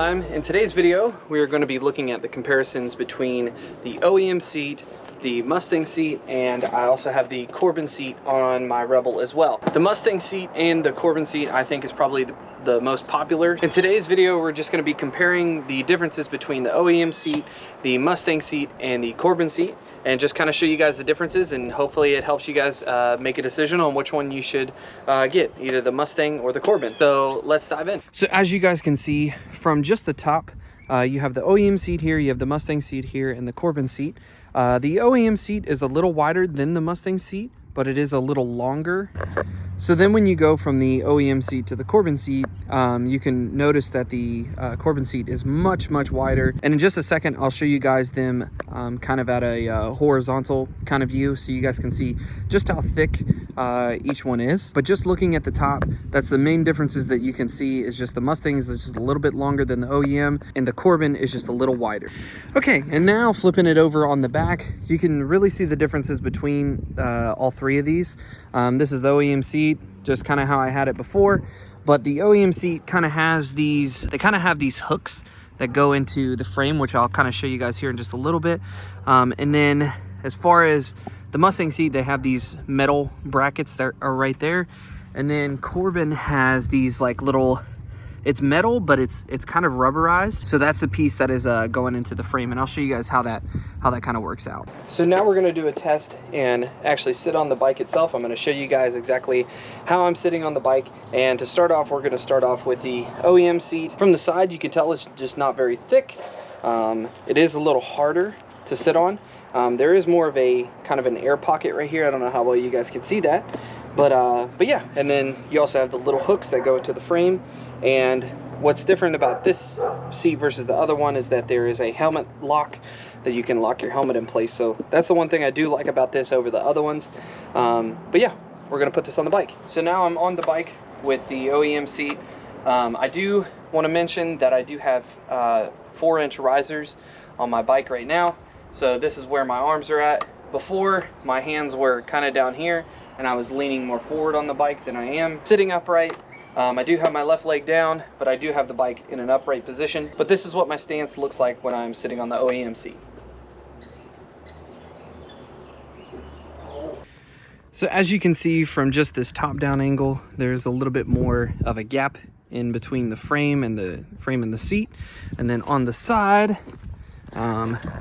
Lifetime. In today's video, we are going to be looking at the comparisons between the OEM seat, the Mustang seat, and I also have the Corbin seat on my Rebel as well. The Mustang seat and the Corbin seat I think is probably the most popular. In today's video, we're just going to be comparing the differences between the OEM seat, the Mustang seat, and the Corbin seat, and just kind of show you guys the differences, and hopefully it helps you guys make a decision on which one you should get, either the Mustang or the Corbin. So let's dive in. So as you guys can see from just the top, you have the OEM seat here, you have the Mustang seat here, and the Corbin seat. The OEM seat is a little wider than the Mustang seat, but it is a little longer. So then when you go from the OEM seat to the Corbin seat, you can notice that the Corbin seat is much wider. And in just a second, I'll show you guys them kind of at a horizontal kind of view, so you guys can see just how thick each one is. But just looking at the top, that's the main differences that you can see is just the Mustang is just a little bit longer than the OEM, and the Corbin is just a little wider. Okay, and now flipping it over on the back, you can really see the differences between all three of these. This is the OEM seat, just kind of how I had it before, but the OEM seat kind of has these, they kind of have these hooks that go into the frame, which I'll kind of show you guys here in just a little bit. And then as far as the Mustang seat, they have these metal brackets that are right there. And then Corbin has these like little, it's metal, but it's kind of rubberized. So that's the piece that is going into the frame, and I'll show you guys how that kind of works out. So now we're gonna do a test and actually sit on the bike itself. I'm gonna show you guys exactly how I'm sitting on the bike. And to start off, we're gonna start off with the OEM seat. From the side, you can tell it's just not very thick. It is a little harder to sit on. There is more of a kind of an air pocket right here. I don't know how well you guys can see that, but yeah. And then you also have the little hooks that go into the frame. And what's different about this seat versus the other one is that there is a helmet lock that you can lock your helmet in place. So that's the one thing I do like about this over the other ones. But yeah, we're gonna put this on the bike. So now I'm on the bike with the OEM seat. I do want to mention that I do have 4-inch risers on my bike right now. So this is where my arms are at. Before, my hands were kind of down here, and I was leaning more forward on the bike than I am sitting upright. I do have my left leg down, but I do have the bike in an upright position. But this is what my stance looks like when I'm sitting on the OEM seat. So as you can see from just this top-down angle, there's a little bit more of a gap in between the frame and the seat. And then on the side,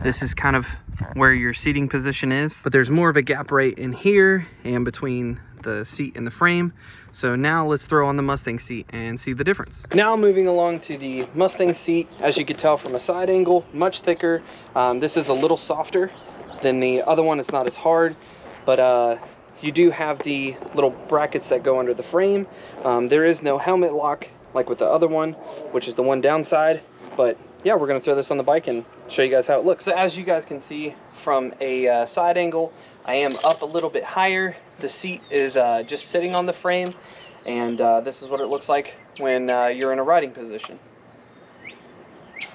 this is kind of where your seating position is, but there's more of a gap right in here and between the seat and the frame. So now let's throw on the Mustang seat and see the difference. Now moving along to the Mustang seat, as you can tell from a side angle, much thicker. This is a little softer than the other one. It's not as hard, but you do have the little brackets that go under the frame. There is no helmet lock like with the other one, which is the one downside. But yeah, we're gonna throw this on the bike and show you guys how it looks. So as you guys can see from a side angle, I am up a little bit higher. The seat is just sitting on the frame, and this is what it looks like when you're in a riding position.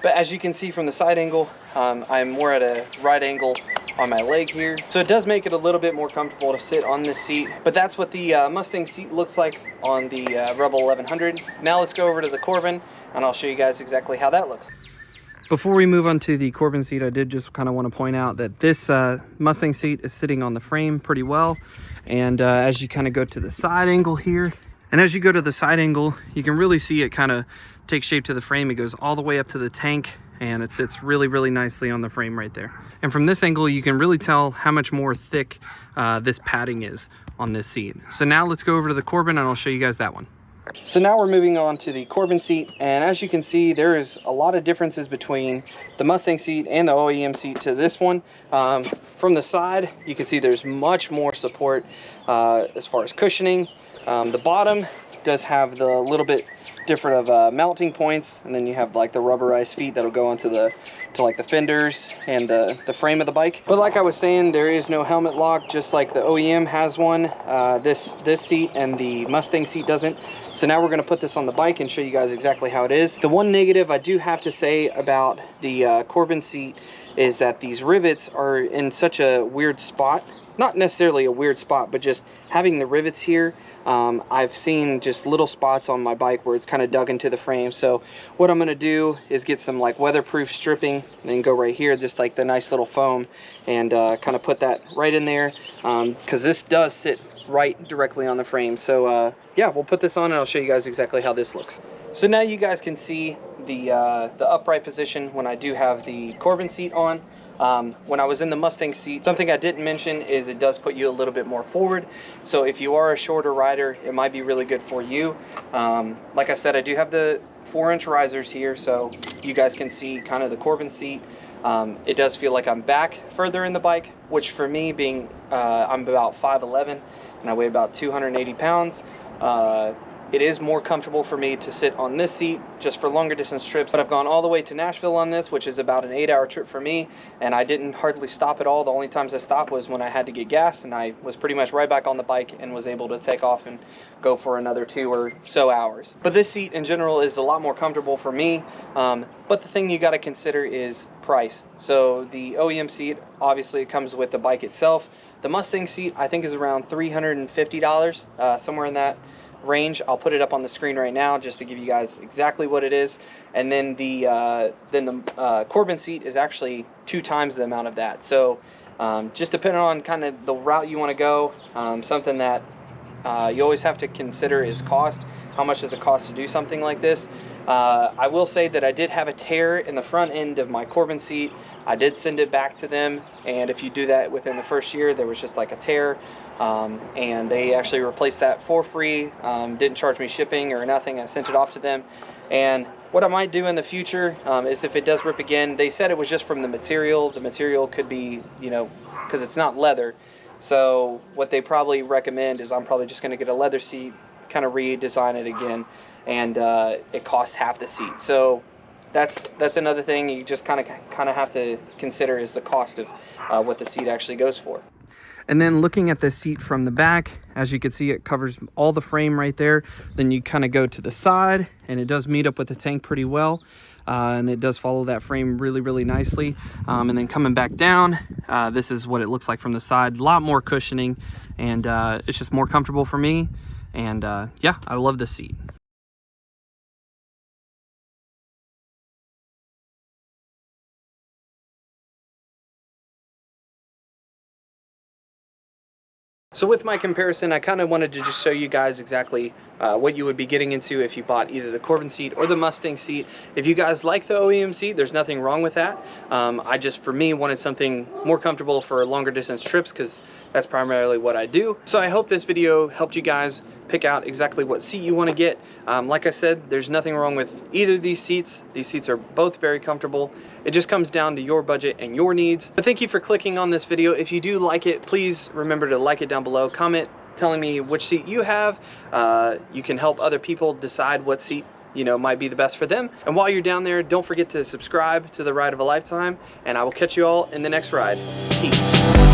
But as you can see from the side angle, I'm more at a right angle on my leg here. So it does make it a little bit more comfortable to sit on this seat. But that's what the Mustang seat looks like on the Rebel 1100. Now let's go over to the Corbin, and I'll show you guys exactly how that looks. Before we move on to the Corbin seat, I did just kind of want to point out that this Mustang seat is sitting on the frame pretty well. And as you kind of go to the side angle here, and as you go to the side angle, you can really see it kind of take shape to the frame. It goes all the way up to the tank, and it sits really nicely on the frame right there. And from this angle, you can really tell how much more thick this padding is on this seat. So now let's go over to the Corbin, and I'll show you guys that one. So now we're moving on to the Corbin seat, and as you can see, there is a lot of differences between the Mustang seat and the OEM seat to this one. From the side, you can see there's much more support as far as cushioning. The bottom does have the little bit different of mounting points, and then you have like the rubberized feet that'll go onto like the fenders and the frame of the bike. But like I was saying, there is no helmet lock, just like the OEM has one. This seat and the Mustang seat doesn't. So now we're going to put this on the bike and show you guys exactly how it is. The one negative I do have to say about the Corbin seat is that these rivets are in such a weird spot not necessarily a weird spot, but just having the rivets here. I've seen just little spots on my bike where it's kind of dug into the frame. So what I'm going to do is get some like weatherproof stripping and then go right here, just like the nice little foam, and kind of put that right in there, because this does sit right directly on the frame. So yeah, we'll put this on and I'll show you guys exactly how this looks. So now you guys can see the upright position when I do have the Corbin seat on. When I was in the Mustang seat, something I didn't mention is it does put you a little bit more forward. So if you are a shorter rider, it might be really good for you. Like I said, I do have the 4-inch risers here, so you guys can see kind of the Corbin seat. It does feel like I'm back further in the bike, which for me, being I'm about 5'11", and I weigh about 280 pounds. It is more comfortable for me to sit on this seat just for longer distance trips. But I've gone all the way to Nashville on this, which is about an 8-hour trip for me, and I didn't hardly stop at all. The only times I stopped was when I had to get gas, and I was pretty much right back on the bike and was able to take off and go for another 2 or so hours. But this seat in general is a lot more comfortable for me. But the thing you got to consider is price. So the OEM seat, obviously it comes with the bike itself. The Mustang seat I think is around $350, somewhere in that range. I'll put it up on the screen right now just to give you guys exactly what it is. And then the Corbin seat is actually 2 times the amount of that. So just depending on kind of the route you want to go, something that you always have to consider is cost. How much does it cost to do something like this? I will say that I did have a tear in the front end of my Corbin seat. I did send it back to them, and if you do that within the first year, there was just like a tear, and they actually replaced that for free. Didn't charge me shipping or nothing. I sent it off to them. And what I might do in the future is if it does rip again, they said it was just from the material. The material could be, you know, because it's not leather. So what they probably recommend is I'm probably just going to get a leather seat, kind of redesign it again, and it costs half the seat. So that's another thing you just kind of have to consider, is the cost of what the seat actually goes for. And then looking at the seat from the back, as you can see, it covers all the frame right there. Then you kind of go to the side, and it does meet up with the tank pretty well. And it does follow that frame really, really nicely. And then coming back down, this is what it looks like from the side. A lot more cushioning, and it's just more comfortable for me. And yeah, I love this seat. So with my comparison, I kind of wanted to just show you guys exactly what you would be getting into if you bought either the Corbin seat or the Mustang seat. If you guys like the OEM seat, there's nothing wrong with that. I just, for me, wanted something more comfortable for longer distance trips, because that's primarily what I do. So I hope this video helped you guys pick out exactly what seat you want to get. Like I said, there's nothing wrong with either of these seats. These seats are both very comfortable. It just comes down to your budget and your needs. But thank you for clicking on this video. If you do like it, please remember to like it down below. Comment telling me which seat you have. You can help other people decide what seat, you know, might be the best for them. And while you're down there, don't forget to subscribe to The Ride of a Lifetime, and I will catch you all in the next ride. Peace.